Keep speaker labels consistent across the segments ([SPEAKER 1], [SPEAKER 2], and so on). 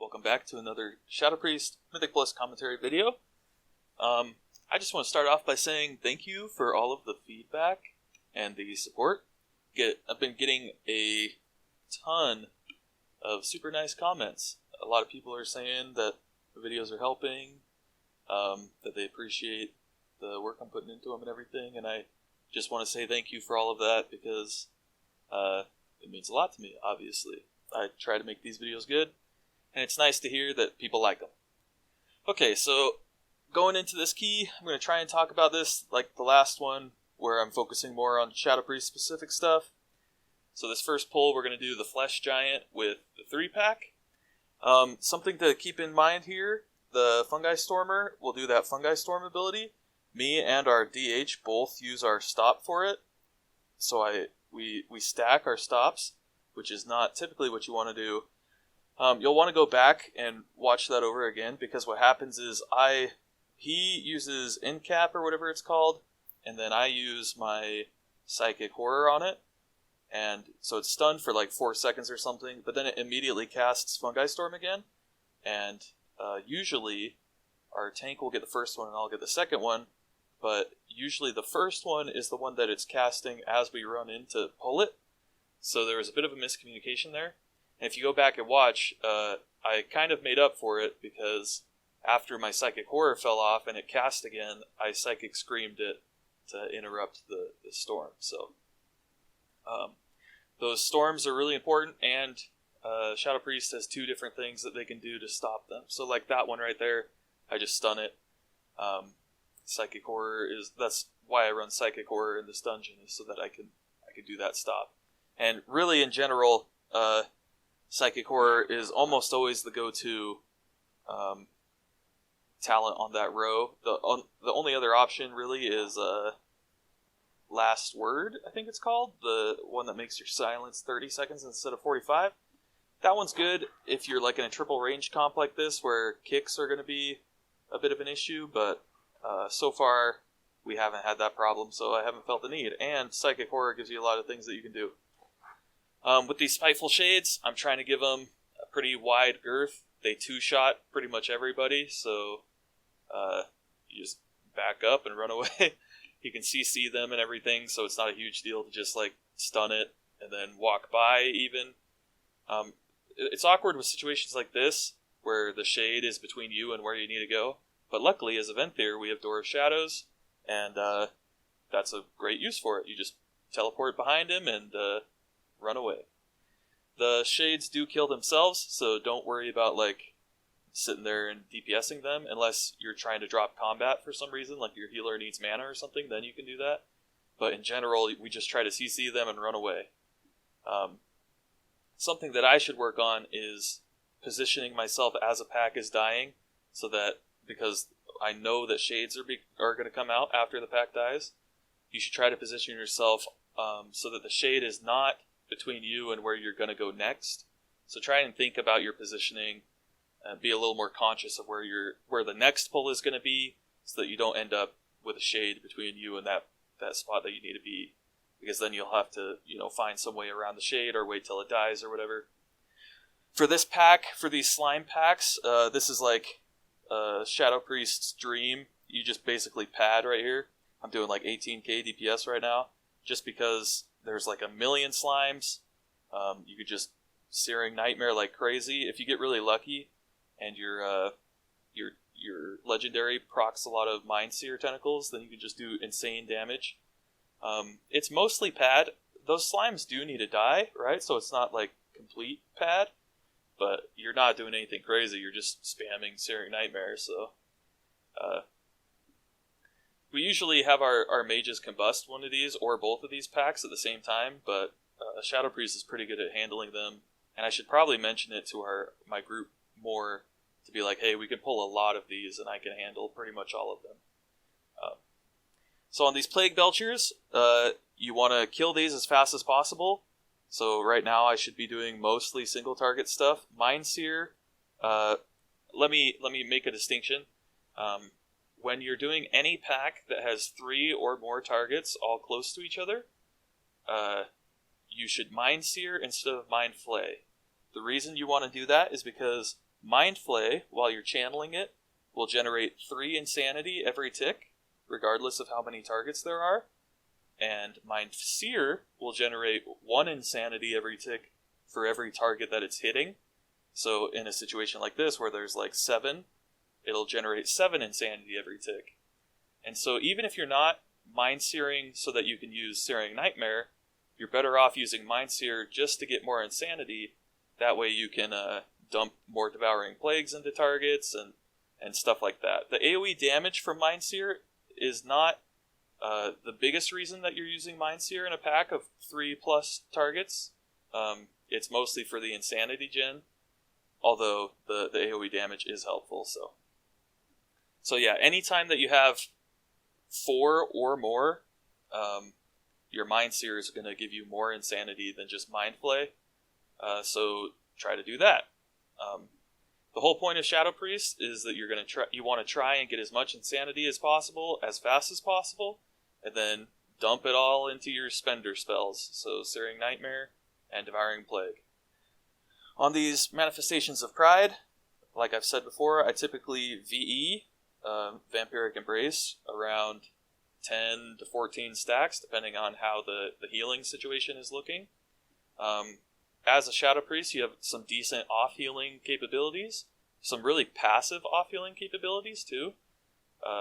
[SPEAKER 1] welcome back to another Shadow Priest Mythic Plus commentary video. I just want to start off by saying thank you for all of the feedback and the support. I've been getting a ton of super nice comments. A lot of people are saying that the videos are helping, that they appreciate the work I'm putting into them and everything, and I just want to say thank you for all of that because it means a lot to me, obviously. I try to make these videos good, and it's nice to hear that people like them. Okay, so going into this key, I'm going to try and talk about this like the last one, where I'm focusing more on Shadow Priest specific stuff. So this first pull, we're going to do the Flesh Giant with the 3-pack. Something to keep in mind here, the Fungi Stormer will do that Fungi Storm ability. Me and our DH both use our stop for it. So we stack our stops, which is not typically what you want to do. You'll want to go back and watch that over again, because what happens is he uses Incap or whatever it's called, and then I use my Psychic Horror on it, and so it's stunned for like 4 seconds or something, but then it immediately casts Fungi Storm again, and usually our tank will get the first one and I'll get the second one, but usually the first one is the one that it's casting as we run in to pull it, so there was a bit of a miscommunication there. And if you go back and watch, I kind of made up for it, because after my Psychic Horror fell off and it cast again, I Psychic Screamed it to interrupt the storm. So those storms are really important, and Shadow Priest has 2 different things that they can do to stop them. So like that one right there, I just stun it. Psychic Horror that's why I run Psychic Horror in this dungeon, is so that I can do that stop. And really, in general, Psychic Horror is almost always the go-to talent on that row. The only other option really is Last Word, I think it's called, the one that makes your silence 30 seconds instead of 45. That one's good if you're like in a triple range comp like this, where kicks are going to be a bit of an issue, but so far we haven't had that problem, so I haven't felt the need. And Psychic Horror gives you a lot of things that you can do. With these Spiteful Shades, I'm trying to give them a pretty wide girth. They 2-shot pretty much everybody, so you just back up and run away. You can CC them and everything, so it's not a huge deal to just like stun it and then walk by even. It's awkward with situations like this, where the shade is between you and where you need to go. But luckily, as a Vampire, we have Door of Shadows, and that's a great use for it. You just teleport behind him and run away. The shades do kill themselves, so don't worry about like sitting there and DPSing them, unless you're trying to drop combat for some reason, like your healer needs mana or something, then you can do that. But in general, we just try to CC them and run away. Something that I should work on is positioning myself as a pack is dying, so that, because I know that shades are going to come out after the pack dies, you should try to position yourself so that the shade is not between you and where you're going to go next. So try and think about your positioning and be a little more conscious of where the next pull is going to be, so that you don't end up with a shade between you and that spot that you need to be, because then you'll have to find some way around the shade or wait till it dies or whatever. For this pack, for these slime packs, this is like Shadow Priest's dream. You just basically pad right here. I'm doing like 18k DPS right now, just because there's like a million slimes. You could just Searing Nightmare like crazy. If you get really lucky and your legendary procs a lot of Mind Seer tentacles, then you can just do insane damage. It's mostly pad. Those slimes do need to die, right? So it's not like complete pad, but you're not doing anything crazy. You're just spamming Searing Nightmare. So we usually have our mages combust one of these or both of these packs at the same time, but Shadow Priest is pretty good at handling them, and I should probably mention it to my group more, to be like, hey, we can pull a lot of these and I can handle pretty much all of them. So on these Plague Belchers, you want to kill these as fast as possible. So right now I should be doing mostly single target stuff. Mind Seer, let me make a distinction. When you're doing any pack that has 3 or more targets all close to each other, you should Mind Seer instead of Mind Flay. The reason you want to do that is because Mind Flay, while you're channeling it, will generate 3 insanity every tick, regardless of how many targets there are. And Mind Sear will generate 1 insanity every tick for every target that it's hitting. So in a situation like this, where there's like 7, it'll generate 7 insanity every tick. And so even if you're not Mind Searing so that you can use Searing Nightmare, you're better off using Mind Sear just to get more insanity. That way you can dump more Devouring Plagues into targets and stuff like that. The AoE damage from Mind Sear is not the biggest reason that you're using Mind Sear in a pack of 3+ targets. It's mostly for the insanity gen, although the AoE damage is helpful. So yeah, anytime that you have 4 or more, your Mind Sear is going to give you more insanity than just Mind Flay. So try to do that. The whole point of Shadow Priest is that you want to try and get as much insanity as possible, as fast as possible, and then dump it all into your spender spells. So Searing Nightmare and Devouring Plague. On these Manifestations of Pride, like I've said before, I typically VE Vampiric Embrace around 10 to 14 stacks, depending on how the healing situation is looking. As a Shadow Priest, you have some decent off-healing capabilities, some really passive off-healing capabilities too.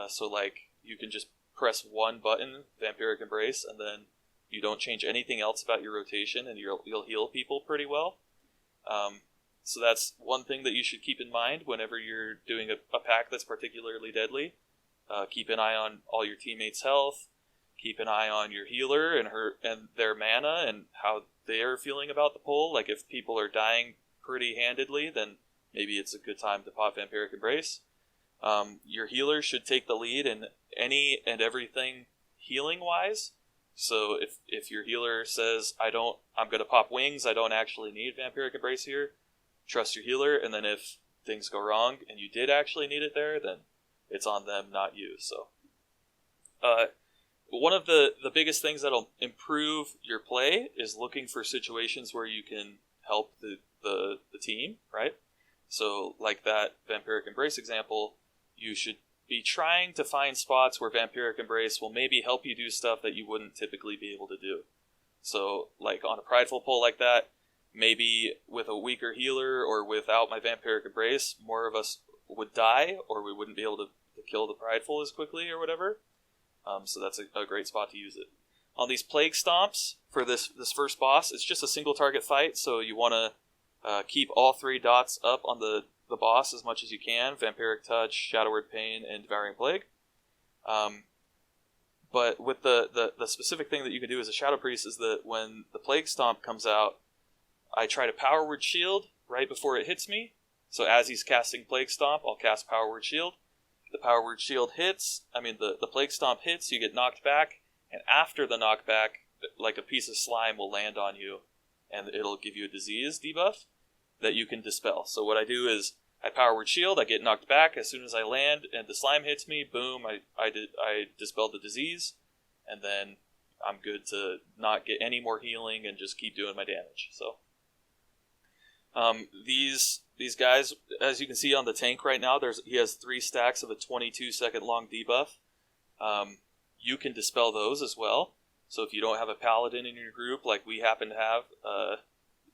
[SPEAKER 1] So like, you can just press one button, Vampiric Embrace, and then you don't change anything else about your rotation, and you'll heal people pretty well. So that's one thing that you should keep in mind whenever you're doing a pack that's particularly deadly. Keep an eye on all your teammates' health. Keep an eye on your healer and their mana and how they're feeling about the pull. Like, if people are dying pretty handedly, then maybe it's a good time to pop Vampiric Embrace. Your healer should take the lead in any and everything healing-wise. So if your healer says, I'm going to pop wings, I don't actually need Vampiric Embrace here, trust your healer, and then if things go wrong and you did actually need it there, then it's on them, not you. So one of the biggest things that'll improve your play is looking for situations where you can help the team, right? So like that Vampiric Embrace example, you should be trying to find spots where Vampiric Embrace will maybe help you do stuff that you wouldn't typically be able to do. So like on a prideful pull like that, maybe with a weaker healer or without my Vampiric Embrace, more of us would die, or we wouldn't be able to kill the prideful as quickly or whatever. So that's a great spot to use it. On these Plague Stomps, for this first boss, it's just a single target fight, so you want to keep all 3 dots up on the boss as much as you can: Vampiric Touch, Shadow Word Pain, and Devouring Plague. But with the specific thing that you can do as a Shadow Priest is that when the Plague Stomp comes out, I try to Power Word Shield right before it hits me. So as he's casting Plague Stomp, I'll cast Power Word Shield. The Power Word Shield hits, the Plague Stomp hits, you get knocked back, and after the knockback, like a piece of slime will land on you, and it'll give you a disease debuff that you can dispel. So what I do is, I Power Word Shield, I get knocked back, as soon as I land and the slime hits me, boom, I dispelled the disease, and then I'm good to not get any more healing and just keep doing my damage. So these guys, as you can see on the tank right now, he has 3 stacks of a 22-second long debuff. You can dispel those as well. So if you don't have a paladin in your group like we happen to have,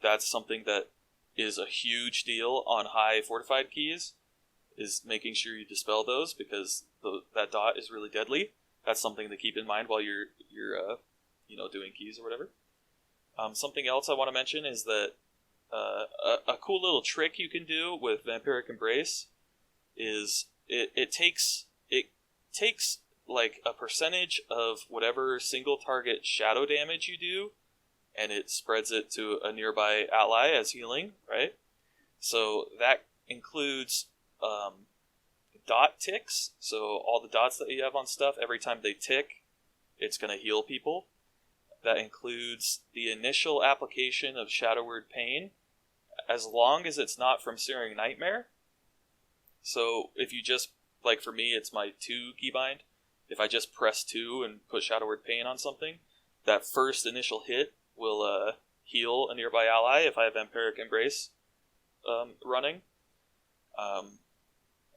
[SPEAKER 1] that's something that is a huge deal on high fortified keys, is making sure you dispel those, because that dot is really deadly. That's something to keep in mind while you're doing keys or whatever. Something else I want to mention is that a cool little trick you can do with Vampiric Embrace is it takes like a percentage of whatever single target shadow damage you do, and it spreads it to a nearby ally as healing, right? So that includes dot ticks. So all the dots that you have on stuff, every time they tick, it's going to heal people. That includes the initial application of Shadow Word Pain, as long as it's not from Searing Nightmare. So if you just, like for me, it's my 2 keybind. If I just press 2 and put Shadow Word Pain on something, that first initial hit will heal a nearby ally if I have Vampiric Embrace running.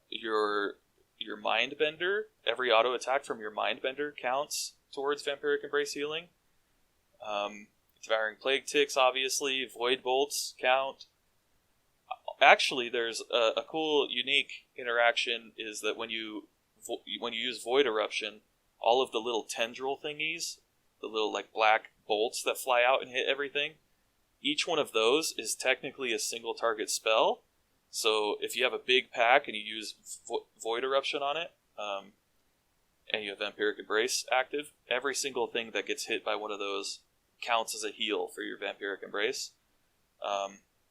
[SPEAKER 1] Your Mindbender, every auto attack from your Mindbender counts towards Vampiric Embrace healing. Devouring Plague Ticks, obviously. Void Bolts count. Actually, there's a cool, unique interaction is that when you use Void Eruption, all of the little tendril thingies, the little like black bolts that fly out and hit everything, each one of those is technically a single target spell. So if you have a big pack and you use Void Eruption on it, and you have Vampiric Embrace active, every single thing that gets hit by one of those counts as a heal for your Vampiric Embrace.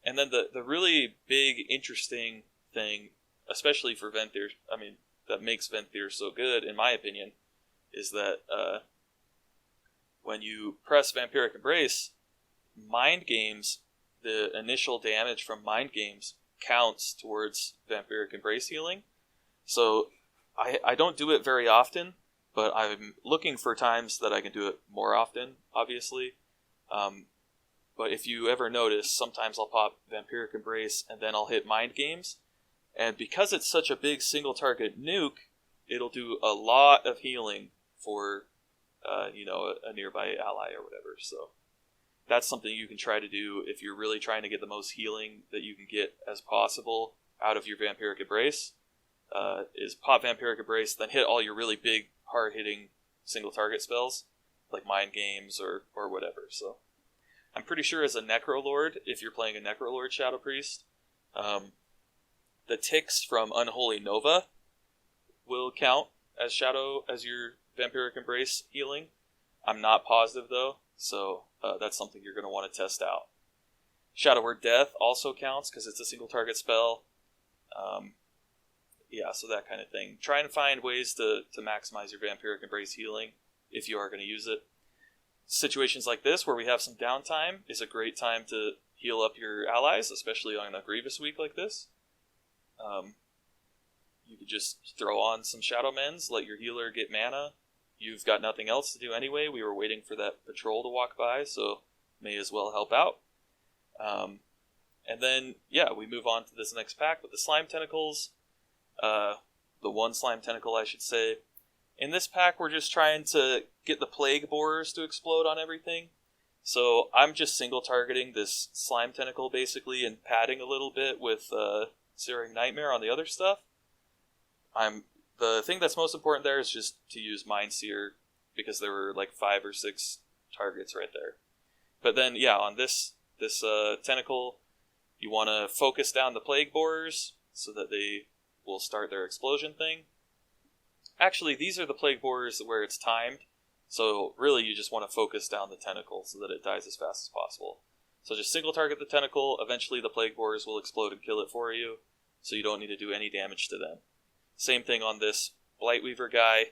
[SPEAKER 1] And then the really big, interesting thing, especially for Venthyr, that makes Venthyr so good, in my opinion, is that when you press Vampiric Embrace, Mind Games, the initial damage from Mind Games counts towards Vampiric Embrace healing. So I don't do it very often, but I'm looking for times that I can do it more often, obviously. But if you ever notice, sometimes I'll pop Vampiric Embrace and then I'll hit Mind Games. And because it's such a big single target nuke, it'll do a lot of healing for a nearby ally or whatever. So that's something you can try to do if you're really trying to get the most healing that you can get as possible out of your Vampiric Embrace. Is pop Vampiric Embrace, then hit all your really big, hard-hitting single target spells, like Mind Games or whatever. So I'm pretty sure as a Necrolord, if you're playing a Necrolord Shadow Priest, the ticks from Unholy Nova will count as your Vampiric Embrace healing. I'm not positive though, so that's something you're going to want to test out. Shadow Word Death also counts because it's a single target spell. So that kind of thing. Try and find ways to maximize your Vampiric Embrace healing if you are going to use it. Situations like this, where we have some downtime, is a great time to heal up your allies, especially on a Grievous week like this. You could just throw on some Shadow Mends, let your healer get mana. You've got nothing else to do anyway. We were waiting for that patrol to walk by, so may as well help out. And then, we move on to this next pack with the Slime Tentacles. The one Slime Tentacle, I should say. In this pack, we're just trying to get the Plague Borers to explode on everything. So I'm just single targeting this Slime Tentacle, basically, and padding a little bit with Searing Nightmare on the other stuff. The thing that's most important there is just to use Mind Seer, because there were like 5 or 6 targets right there. But then, on this tentacle, you want to focus down the Plague Borers so that they will start their explosion thing. Actually, these are the Plague Borers where it's timed, so really you just want to focus down the tentacle so that it dies as fast as possible. So just single target the tentacle, eventually the Plague Borers will explode and kill it for you, so you don't need to do any damage to them. Same thing on this Blightweaver guy,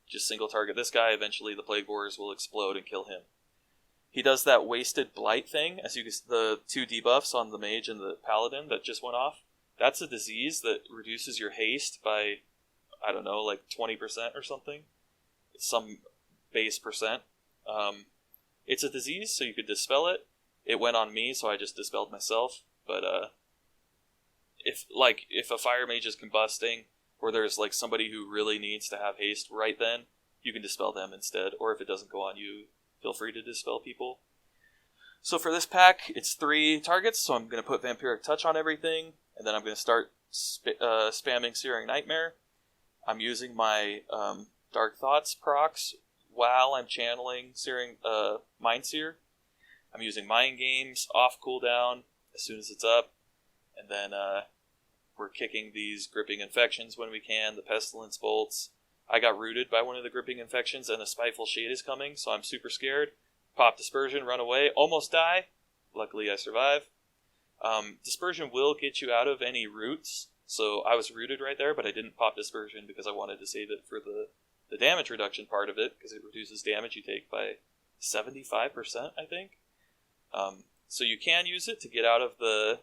[SPEAKER 1] just single target this guy, eventually the Plague Borers will explode and kill him. He does that Wasted Blight thing, as you can see, the 2 debuffs on the Mage and the Paladin that just went off. That's a disease that reduces your haste by, 20% or something. It's some base percent. It's a disease, so you could dispel it. It went on me, so I just dispelled myself. But if a Fire Mage is combusting, or there's somebody who really needs to have haste right then, you can dispel them instead. Or if it doesn't go on you, feel free to dispel people. So for this pack, it's 3 targets, so I'm going to put Vampiric Touch on everything, and then I'm going to start spamming Searing Nightmare. I'm using my Dark Thoughts procs while I'm channeling Mind Seer. I'm using Mind Games off cooldown as soon as it's up, and then we're kicking these Gripping Infections when we can, the Pestilence Bolts. I got rooted by one of the Gripping Infections, and a Spiteful Shade is coming, so I'm super scared. Pop Dispersion, run away, almost die. Luckily I survive. Dispersion will get you out of any roots, so I was rooted right there, but I didn't pop Dispersion because I wanted to save it for the damage reduction part of it, because it reduces damage you take by 75%, I think. So you can use it to get out of the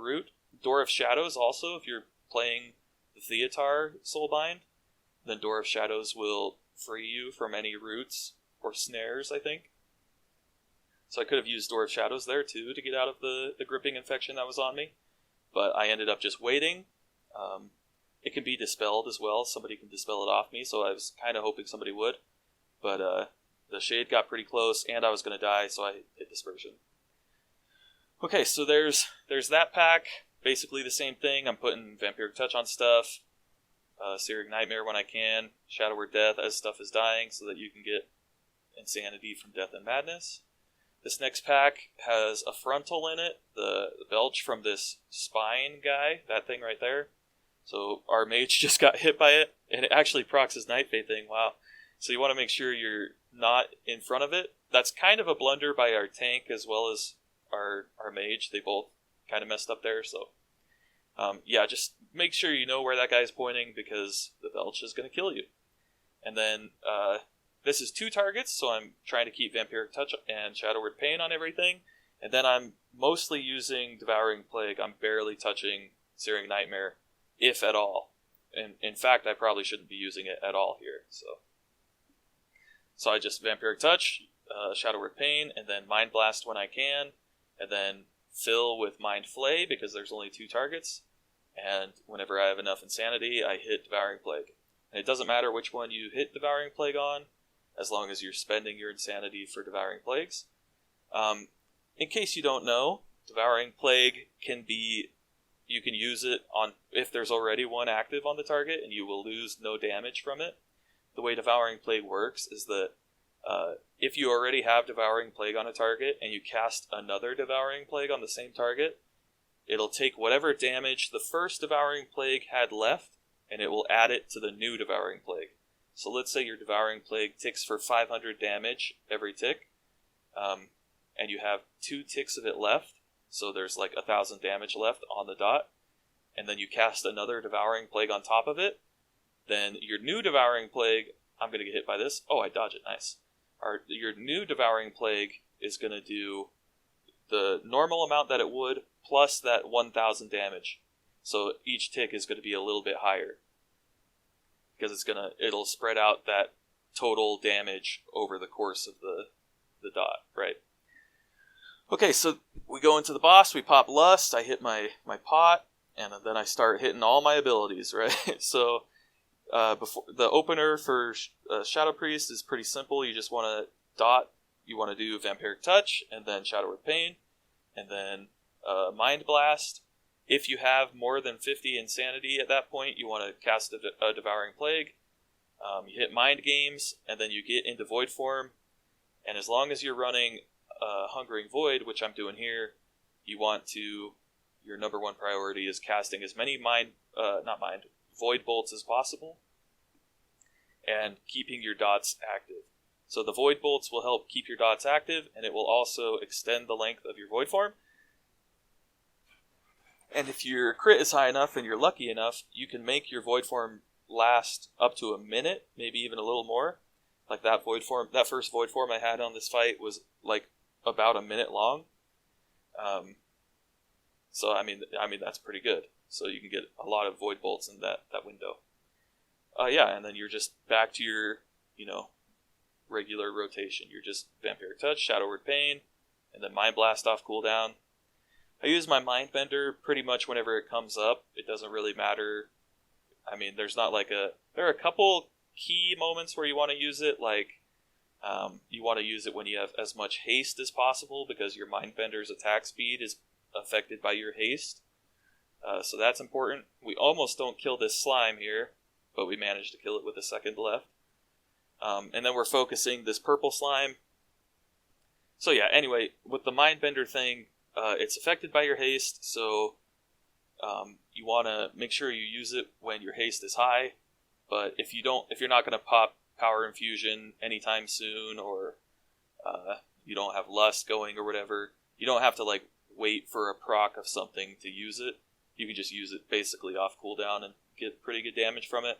[SPEAKER 1] root. Door of Shadows also, if you're playing the Theatar Soulbind, then Door of Shadows will free you from any roots or snares, I think. So I could have used Door of Shadows there too to get out of the Gripping Infection that was on me. but I ended up just waiting. It can be dispelled as well. Somebody can dispel it off me, so I was kind of hoping somebody would. But the shade got pretty close, and I was going to die, so I hit Dispersion. Okay, so there's that pack. Basically the same thing. I'm putting Vampiric Touch on stuff. Searing Nightmare when I can. Shadow Word Death as stuff is dying, so that you can get Insanity from Death and Madness. This next pack has a frontal in it, the belch from this spine guy, that thing right there. So our mage just got hit by it, and it actually procs his Night Fae thing, wow. So you want to make sure you're not in front of it. That's kind of a blunder by our tank as well as our mage. They both kind of messed up there, so yeah, just make sure you know where that guy's pointing, because the belch is going to kill you. And then this is 2 targets, so I'm trying to keep Vampiric Touch and Shadow Word Pain on everything. And then I'm mostly using Devouring Plague. I'm barely touching Searing Nightmare, if at all. And in fact, I probably shouldn't be using it at all here. So I just Vampiric Touch, Shadow Word Pain, and then Mind Blast when I can, and then fill with Mind Flay because there's only 2 targets. And whenever I have enough Insanity, I hit Devouring Plague. And it doesn't matter which one you hit Devouring Plague on, as long as you're spending your Insanity for Devouring Plagues. In case you don't know, Devouring Plague can be... You can use it on if there's already one active on the target, and you will lose no damage from it. The way Devouring Plague works is that if you already have Devouring Plague on a target, and you cast another Devouring Plague on the same target, it'll take whatever damage the first Devouring Plague had left, and it will add it to the new Devouring Plague. So let's say your Devouring Plague ticks for 500 damage every tick, and you have 2 ticks of it left, so there's like 1,000 damage left on the dot, and then you cast another Devouring Plague on top of it, then your new Devouring Plague, I'm going to get hit by this. Oh, I dodge it, nice. Your new Devouring Plague is going to do the normal amount that it would, plus that 1,000 damage. So each tick is going to be a little bit higher, because it'll spread out that total damage over the course of the dot, right? Okay, so we go into the boss, we pop Lust, I hit my pot, and then I start hitting all my abilities, right? So before the opener for Shadow Priest is pretty simple. You just want to dot, you want to do Vampiric Touch, and then Shadow Word Pain, and then Mind Blast. If you have more than 50 Insanity at that point, you want to cast a Devouring Plague. You hit Mind Games, and then you get into Void form. And as long as you're running Hungering Void, which I'm doing here, your number one priority is casting as many Void Bolts as possible, and keeping your dots active. So the Void Bolts will help keep your dots active, and it will also extend the length of your Void form. And if your crit is high enough and you're lucky enough, you can make your Void form last up to a minute, maybe even a little more. Like that first Void form I had on this fight was like about a minute long. So I mean that's pretty good. So you can get a lot of Void Bolts in that window. Yeah, and then you're just back to your, regular rotation. You're just Vampiric Touch, Shadow Word Pain, and then Mind Blast off cooldown. I use my Mind Bender pretty much whenever it comes up. It doesn't really matter. I mean, there are a couple key moments where you want to use it, like you want to use it when you have as much haste as possible, because your Mind Bender's attack speed is affected by your haste. So that's important. We almost don't kill this slime here, but we managed to kill it with a second left. And then we're focusing this purple slime. So yeah, anyway, with the Mind Bender thing, it's affected by your haste, so you want to make sure you use it when your haste is high. But if you're not going to pop Power Infusion anytime soon, or you don't have Lust going or whatever, you don't have to wait for a proc of something to use it. You can just use it basically off cooldown and get pretty good damage from it.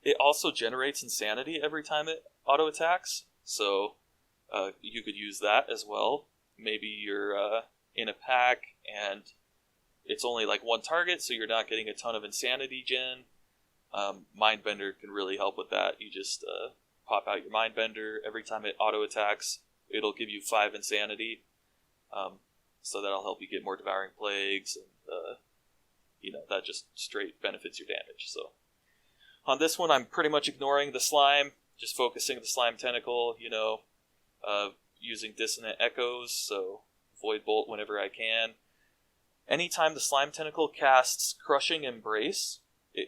[SPEAKER 1] It also generates Insanity every time it auto attacks, so you could use that as well. Maybe you're in a pack and it's only one target, so you're not getting a ton of Insanity gen. Mindbender can really help with that. You just pop out your Mindbender. Every time it auto attacks, it'll give you 5 Insanity. so that'll help you get more Devouring Plagues, and that just straight benefits your damage. So on this one, I'm pretty much ignoring the slime, just focusing the slime tentacle, using Dissonant Echoes, so Void Bolt whenever I can. Anytime the slime tentacle casts Crushing Embrace,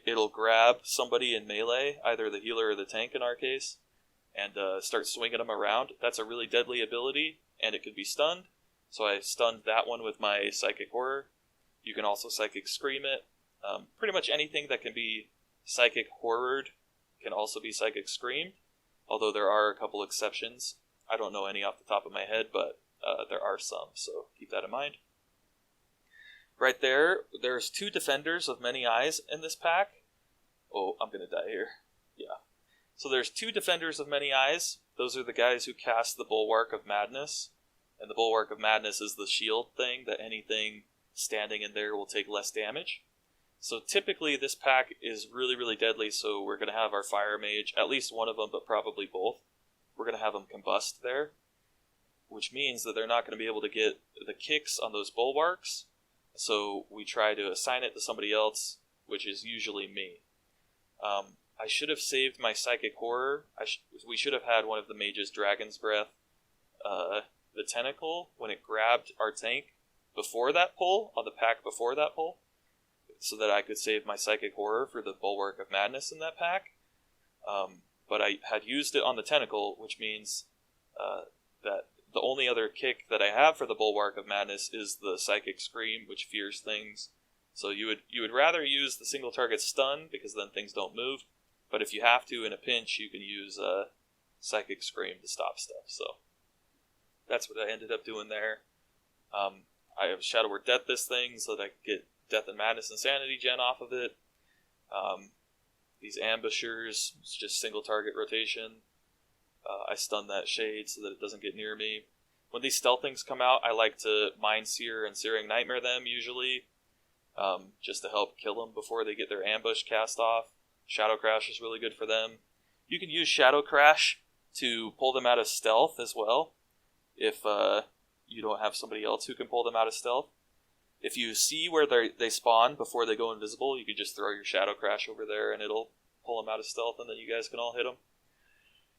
[SPEAKER 1] it'll grab somebody in melee, either the healer or the tank in our case, and start swinging them around. That's a really deadly ability, and it can be stunned, so I stunned that one with my Psychic Horror. You can also Psychic Scream it. Pretty much anything that can be Psychic Horrored can also be Psychic Screamed, although there are a couple exceptions. I don't know any off the top of my head, but there are some, so keep that in mind. Right there's 2 Defenders of Many Eyes in this pack. Oh, I'm going to die here. Yeah. So there's 2 Defenders of Many Eyes. Those are the guys who cast the Bulwark of Madness. And the Bulwark of Madness is the shield thing that anything standing in there will take less damage. So typically this pack is really, really deadly, so we're going to have our Fire Mage, at least one of them, but probably both. We're going to have them combust there, which means that they're not going to be able to get the kicks on those Bulwarks. So we try to assign it to somebody else, which is usually me. I should have saved my Psychic Horror. We should have had one of the Mage's Dragon's Breath, the Tentacle, when it grabbed our tank before that pull, on the pack before that pull, so that I could save my Psychic Horror for the Bulwark of Madness in that pack. But I had used it on the Tentacle, which means that the only other kick that I have for the Bulwark of Madness is the Psychic Scream, which fears things. So you would rather use the single target stun, because then things don't move. But if you have to in a pinch, you can use Psychic Scream to stop stuff. So that's what I ended up doing there. I have Shadow Word Death this thing, so that I could get Death and Madness Insanity gen off of it. These Ambushers, it's just single target rotation. I stun that Shade so that it doesn't get near me. When these stealth things come out, I like to Mind Seer and Searing Nightmare them, usually, just to help kill them before they get their ambush cast off. Shadow Crash is really good for them. You can use Shadow Crash to pull them out of stealth as well, if you don't have somebody else who can pull them out of stealth. If you see where they spawn before they go invisible, you can just throw your Shadow Crash over there and it'll pull them out of stealth, and then you guys can all hit them.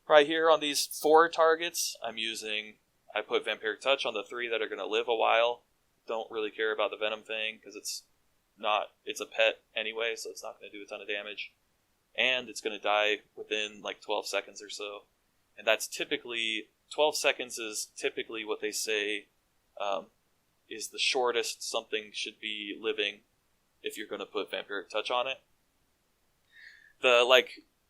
[SPEAKER 1] Right here on these 4 targets, I put Vampiric Touch on the 3 that are going to live a while. Don't really care about the Venom thing, because it's a pet anyway, so it's not going to do a ton of damage. And it's going to die within like 12 seconds or so. And that's typically, 12 seconds is typically what they say is the shortest something should be living if you're going to put Vampiric Touch on it. The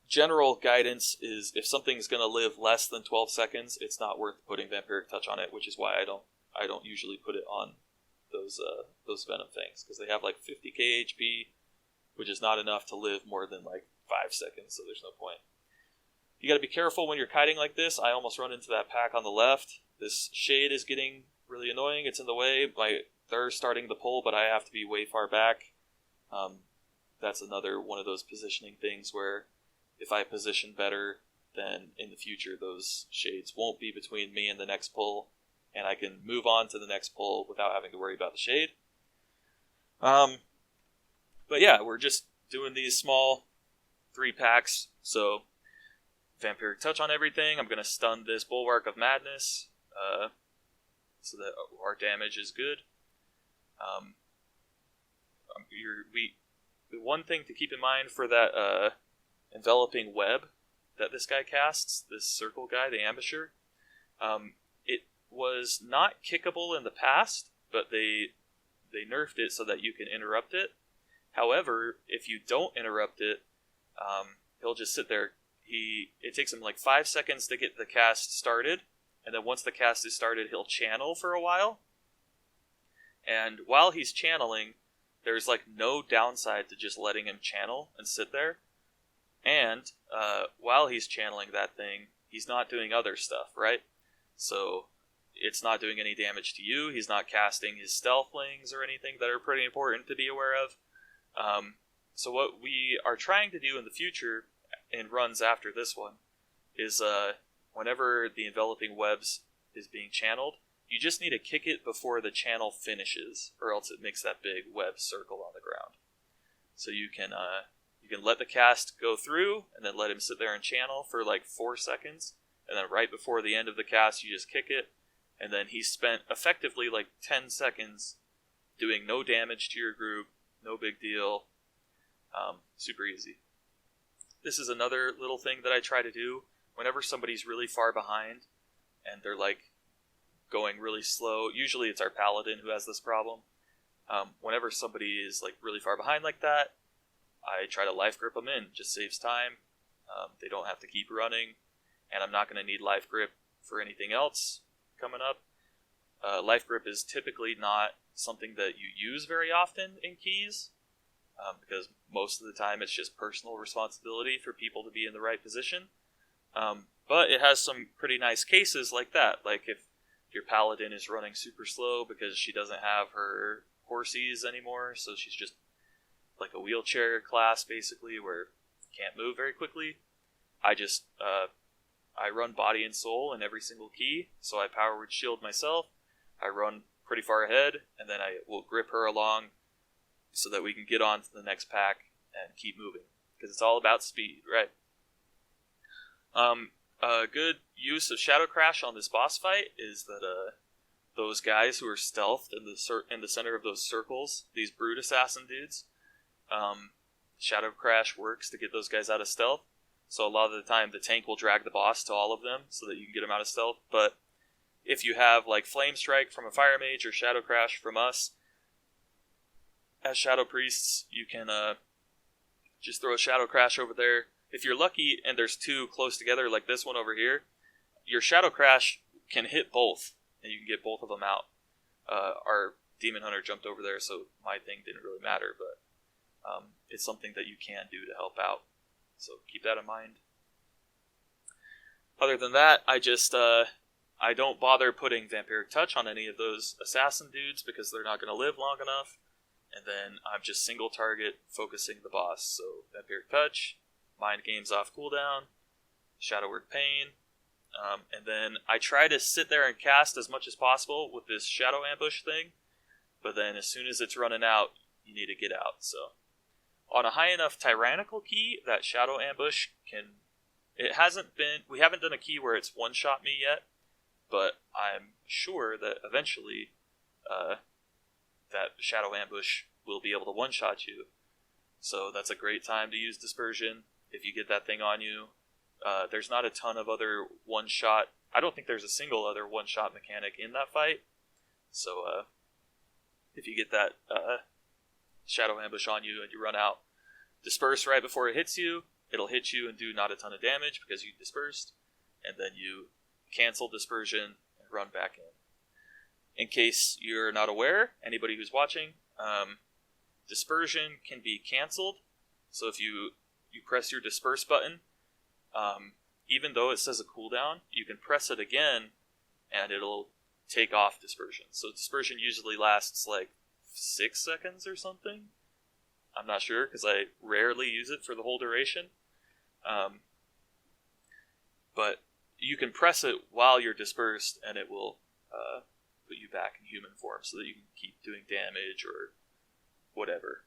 [SPEAKER 1] general guidance is if something's going to live less than 12 seconds, it's not worth putting Vampiric Touch on it, which is why I don't usually put it on those Venom things, because they have 50k HP, which is not enough to live more than 5 seconds, so there's no point. You got to be careful when you're kiting like this. I almost run into that pack on the left. This Shade is getting really annoying. It's in the way. They're starting the pull, but I have to be way far back. That's another one of those positioning things where if I position better, then in the future those Shades won't be between me and the next pull, and I can move on to the next pull without having to worry about the Shade. But yeah, we're just doing these small 3 packs, so Vampiric Touch on everything. I'm going to stun this Bulwark of Madness, so that our damage is good. The one thing to keep in mind for that enveloping web that this guy casts, this circle guy, the Ambusher, it was not kickable in the past, but they nerfed it so that you can interrupt it. However, if you don't interrupt it, he'll just sit there. It takes him 5 seconds to get the cast started, and then once the cast is started, he'll channel for a while. And while he's channeling, there's no downside to just letting him channel and sit there. And while he's channeling that thing, he's not doing other stuff, right? So it's not doing any damage to you. He's not casting his stealthlings or anything that are pretty important to be aware of. So what we are trying to do in the future, in runs after this one, is whenever the enveloping webs is being channeled, you just need to kick it before the channel finishes, or else it makes that big web circle on the ground. So you can let the cast go through, and then let him sit there and channel for like 4 seconds, and then right before the end of the cast, you just kick it, and then he spent effectively like 10 seconds doing no damage to your group, no big deal, super easy. This is another little thing that I try to do whenever somebody's really far behind, and they're like going really slow. Usually it's our paladin who has this problem. Whenever somebody is like really far behind like that, I try to life grip them in. Just saves time. They don't have to keep running, and I'm not going to need life grip for anything else coming up. Life grip is typically not something that you use very often in keys, because most of the time it's just personal responsibility for people to be in the right position. But it has some pretty nice cases like that. Like if your paladin is running super slow because she doesn't have her horsies anymore, so she's just like a wheelchair class basically, where can't move very quickly. I run body and soul in every single key, so I power word shield myself. I run pretty far ahead, and then I will grip her along so that we can get on to the next pack and keep moving, because it's all about speed, right? A good use of Shadow Crash on this boss fight is that those guys who are stealthed in the center of those circles, these brute assassin dudes, Shadow Crash works to get those guys out of stealth. So a lot of the time the tank will drag the boss to all of them so that you can get them out of stealth. But if you have like Flame Strike from a Fire Mage or Shadow Crash from us, as Shadow Priests, you can just throw a Shadow Crash over there. If you're lucky and there's two close together like this one over here, your Shadow Crash can hit both, and you can get both of them out. Our Demon Hunter jumped over there, so my thing didn't really matter, but it's something that you can do to help out. So keep that in mind. Other than that, I don't bother putting Vampiric Touch on any of those assassin dudes because they're not going to live long enough. And then I'm just single target focusing the boss. So Vampiric Touch, Mind Games off cooldown, Shadow Word Pain, and then I try to sit there and cast as much as possible with this Shadow Ambush thing. But then as soon as it's running out, you need to get out. So on a high enough tyrannical key, that Shadow Ambush can... we haven't done a key where it's one-shot me yet, but I'm sure that eventually that Shadow Ambush will be able to one-shot you. So that's a great time to use Dispersion if you get that thing on you. There's not a ton of other one-shot... I don't think there's a single other one-shot mechanic in that fight. So if you get that Shadow Ambush on you and you run out, disperse right before it hits you. It'll hit you and do not a ton of damage because you dispersed, and then you cancel Dispersion and run back in. In case you're not aware, anybody who's watching, Dispersion can be canceled. So if you press your Disperse button, even though it says a cooldown, you can press it again and it'll take off Dispersion. So Dispersion usually lasts like 6 seconds or something. I'm not sure because I rarely use it for the whole duration. But you can press it while you're dispersed and it will put you back in human form so that you can keep doing damage or whatever.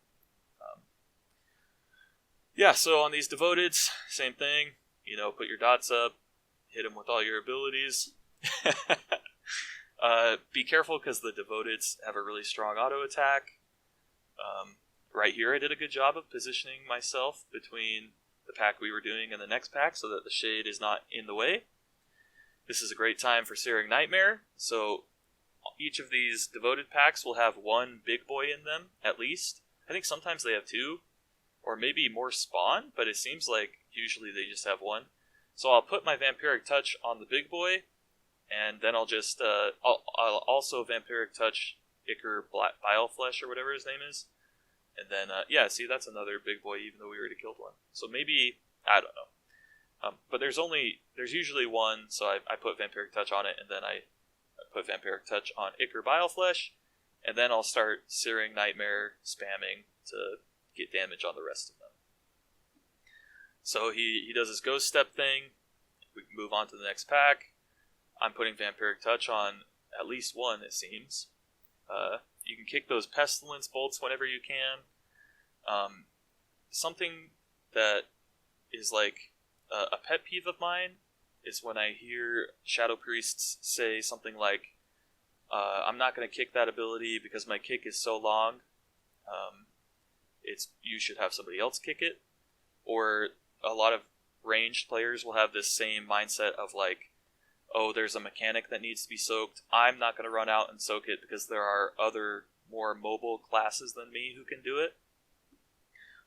[SPEAKER 1] So on these Devoteds, same thing. Put your dots up, hit them with all your abilities. Be careful because the Devoteds have a really strong auto attack. Right here I did a good job of positioning myself between the pack we were doing and the next pack so that the shade is not in the way. This is a great time for Searing Nightmare. So each of these Devoted packs will have one big boy in them, at least. I think sometimes they have two, or maybe more spawn, but it seems like usually they just have one. So I'll put my Vampiric Touch on the big boy, and then I'll just, I'll also Vampiric Touch Ichor Bileflesh, or whatever his name is. And then, see, that's another big boy, even though we already killed one. So maybe, I don't know. But there's usually one, so I put Vampiric Touch on it, and then I put Vampiric Touch on Ichor Bileflesh, and then I'll start Searing Nightmare spamming to get damage on the rest of them. So he does his Ghost Step thing. We can move on to the next pack. I'm putting Vampiric Touch on at least one, it seems. You can kick those pestilence bolts whenever you can. Something that is like a pet peeve of mine is when I hear Shadow Priests say something like, I'm not going to kick that ability because my kick is so long. You should have somebody else kick it. Or a lot of ranged players will have this same mindset of like, oh, there's a mechanic that needs to be soaked. I'm not going to run out and soak it because there are other more mobile classes than me who can do it.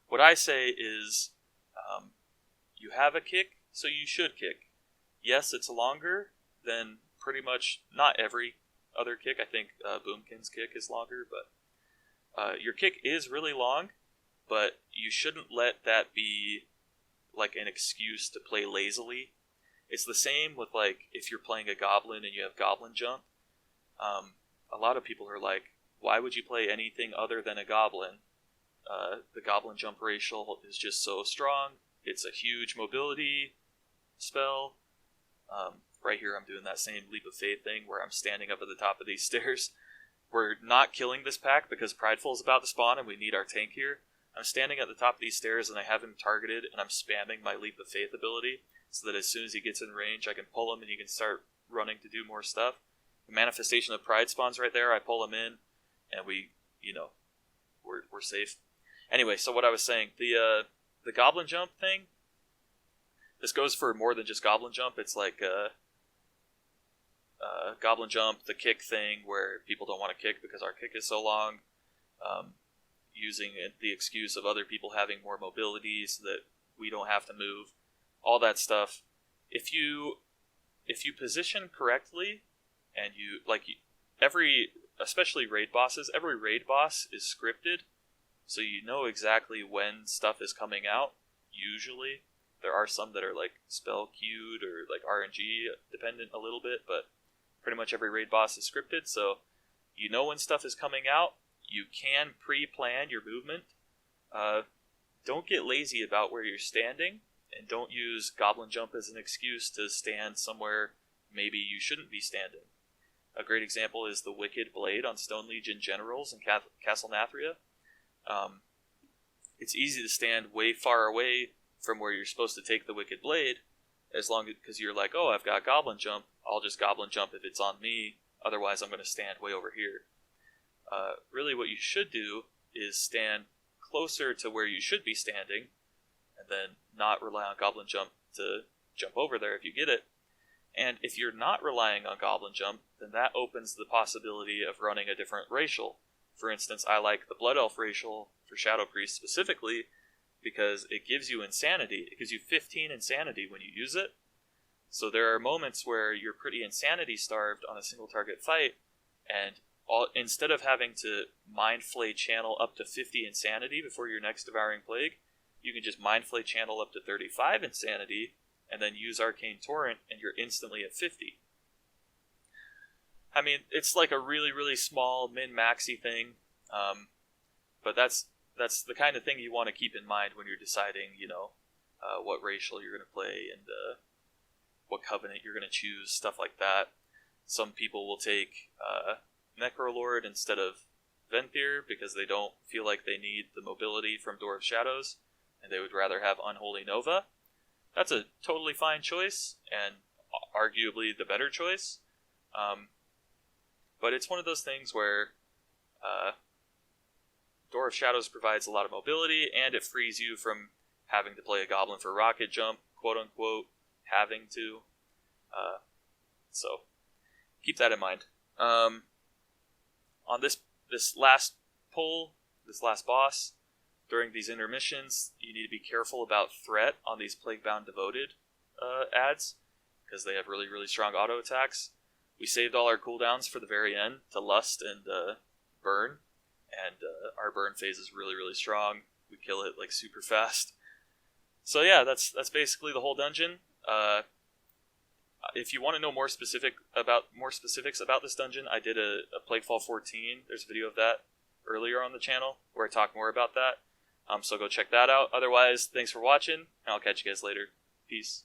[SPEAKER 1] What I say is, you have a kick, so you should kick. Yes, it's longer than pretty much not every other kick. I think Boomkin's kick is longer, but your kick is really long, but you shouldn't let that be like an excuse to play lazily. It's the same with like if you're playing a goblin and you have goblin jump. A lot of people are like, why would you play anything other than a goblin? The goblin jump racial is just so strong. It's a huge mobility spell. Right here I'm doing that same leap of faith thing where I'm standing up at the top of these stairs. We're not killing this pack because Prideful is about to spawn and we need our tank here. I'm standing at the top of these stairs and I have him targeted and I'm spamming my leap of faith ability so that as soon as he gets in range I can pull him and he can start running to do more stuff. The Manifestation of Pride spawns right there. I pull him in and we're safe. Anyway, so what I was saying, the Goblin Jump thing, this goes for more than just Goblin Jump. It's like Goblin Jump, the kick thing, where people don't want to kick because our kick is so long, using the excuse of other people having more mobility so that we don't have to move, all that stuff. If you position correctly, and especially raid bosses, every raid boss is scripted, so you know exactly when stuff is coming out. Usually, there are some that are like spell queued or like RNG dependent a little bit, but pretty much every raid boss is scripted, so you know when stuff is coming out. You can pre-plan your movement. Don't get lazy about where you're standing, and don't use Goblin Jump as an excuse to stand somewhere maybe you shouldn't be standing. A great example is the Wicked Blade on Stone Legion Generals in Castle Nathria. It's easy to stand way far away from where you're supposed to take the Wicked Blade, because you're like, oh, I've got Goblin Jump, I'll just Goblin Jump if it's on me, otherwise I'm going to stand way over here. Really what you should do is stand closer to where you should be standing, and then not rely on Goblin Jump to jump over there if you get it. And if you're not relying on Goblin Jump, then that opens the possibility of running a different racial. For instance, I like the Blood Elf racial for Shadow Priest specifically because it gives you insanity. It gives you 15 insanity when you use it. So there are moments where you're pretty insanity starved on a single target fight, and instead of having to Mind Flay channel up to 50 insanity before your next Devouring Plague, you can just Mind Flay channel up to 35 insanity and then use Arcane Torrent and you're instantly at 50. I mean, it's like a really, really small min-maxy thing, but that's the kind of thing you want to keep in mind when you're deciding, what racial you're going to play and what covenant you're going to choose, stuff like that. Some people will take Necrolord instead of Vampiric because they don't feel like they need the mobility from Door of Shadows, and they would rather have Unholy Nova. That's a totally fine choice, and arguably the better choice. But it's one of those things where Door of Shadows provides a lot of mobility, and it frees you from having to play a Goblin for Rocket Jump, quote-unquote, having to. So, keep that in mind. On this last pull, this last boss, during these intermissions, you need to be careful about threat on these Plaguebound Devoted ads, because they have really, really strong auto attacks. We saved all our cooldowns for the very end to Lust and Burn, and our Burn phase is really, really strong. We kill it like super fast. So yeah, that's basically the whole dungeon. If you want to know more specifics about this dungeon, I did a Plaguefall 14. There's a video of that earlier on the channel where I talk more about that. So go check that out. Otherwise, thanks for watching, and I'll catch you guys later. Peace.